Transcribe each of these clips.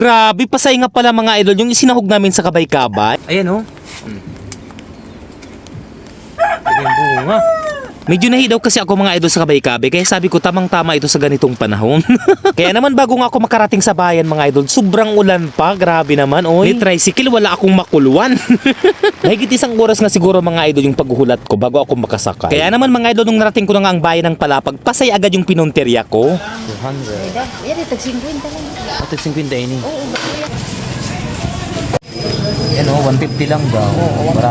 Grabe, pasay nga pala mga idol yung isinahog namin sa kabay-kabay. Ayan oh. Ayan bunga. Medyo nahidaw kasi ako mga idol sa kabay-kabay, kaya sabi ko tamang-tama ito sa ganitong panahon. Kaya naman bago nga ako makarating sa bayan mga idol, sobrang ulan pa, grabe naman oy. May tricycle, wala akong makuluan. Mahigit isang oras nga siguro mga idol yung paghuhulat ko bago ako makasakay. Kaya naman mga idol nung narating ko na nga ang bayan ng Palapag, pasay agad yung pinunterya ko. 200. Yan, tag 50 lang. Ito 50 ini. Yan o, 150 lang daw.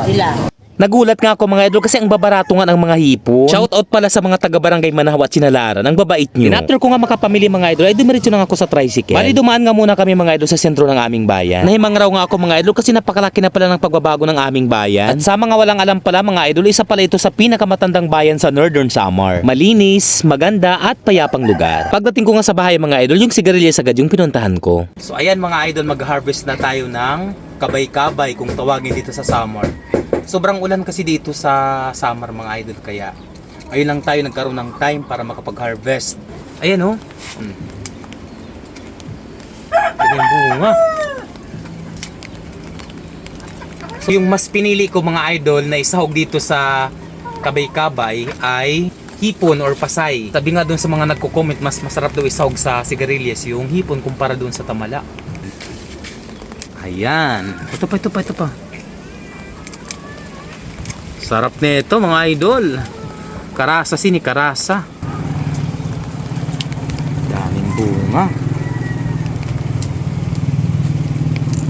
Sila. Nagulat nga ako mga idol kasi ang babarato nga ng mga hipon. Shoutout pala sa mga taga-barangay Manahaw at Sinalaran. Ang babait nyo. After ko nga makapamili mga idol ay dumiretso na nga ako sa tricycle. Bali dumaan nga muna kami mga idol sa sentro ng aming bayan. Nahimang raw nga ako mga idol kasi napakalaki na pala ng pagbabago ng aming bayan. At sa mga walang alam pala mga idol, isa pala ito sa pinakamatandang bayan sa Northern Samar. Malinis, maganda at payapang lugar. Pagdating ko nga sa bahay mga idol, yung sigarilyas agad yung pinuntahan ko. So ayan mga idol, mag-harvest na tayo ng kabay-kabay kung tawagin dito sa Samar. Sobrang ulan kasi dito sa Samar mga idol, kaya ayun lang tayo nagkaroon ng time para makapag-harvest. Ayan oh. Ayan bunga. So yung mas pinili ko mga idol na isahog dito sa kabay-kabay ay hipon or pasay. Sabi nga doon sa mga nagko-comment, mas masarap daw isahog sa sigarilyas yung hipon kumpara doon sa tamala. Ayan. Ito pa. Sarap nito mga idol. Karasa karasa. Daming bunga.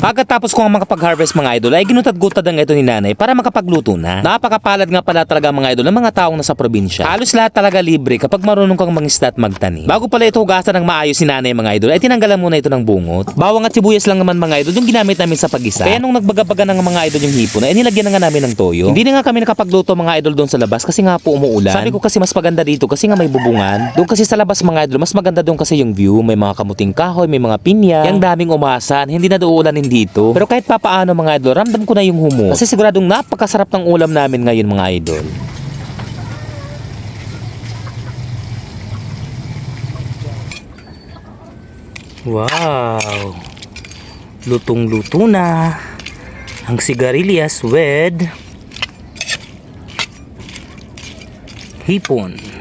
Pagkatapos ko nga makapag-harvest mga idol ay ginutad-gutad ang ito ni nanay para makapagluto na. Napakapalad nga pala talaga mga idol ng mga taong nasa probinsya. Halos lahat talaga libre kapag marunong kang mangisda at magtanim. Bago pala ito hugasan ng maayos si nanay mga idol ay tinanggalan muna ito ng bungot. Bawang at sibuyas lang naman mga idol yung ginamit namin sa pag-isa. Kaya nung nagbagabaga ng mga idol yung hipon ay nilagyan na nga namin ng toyo. Hindi na nga kami nakapagluto mga idol doon sa labas kasi nga po umuulan. Sabi ko kasi mas maganda dito kasi nga may bubungan. Doon kasi sa labas mga idol mas maganda doon kasi yung view. May mga kamuting kahoy, may mga pinya. Yang daming umasan, hindi na doon dito. Pero kahit papaano mga idol, ramdam ko na yung humo. Kasi siguradong napakasarap ng ulam namin ngayon mga idol. Wow! Lutong-luto na ang sigarilyas with hipon.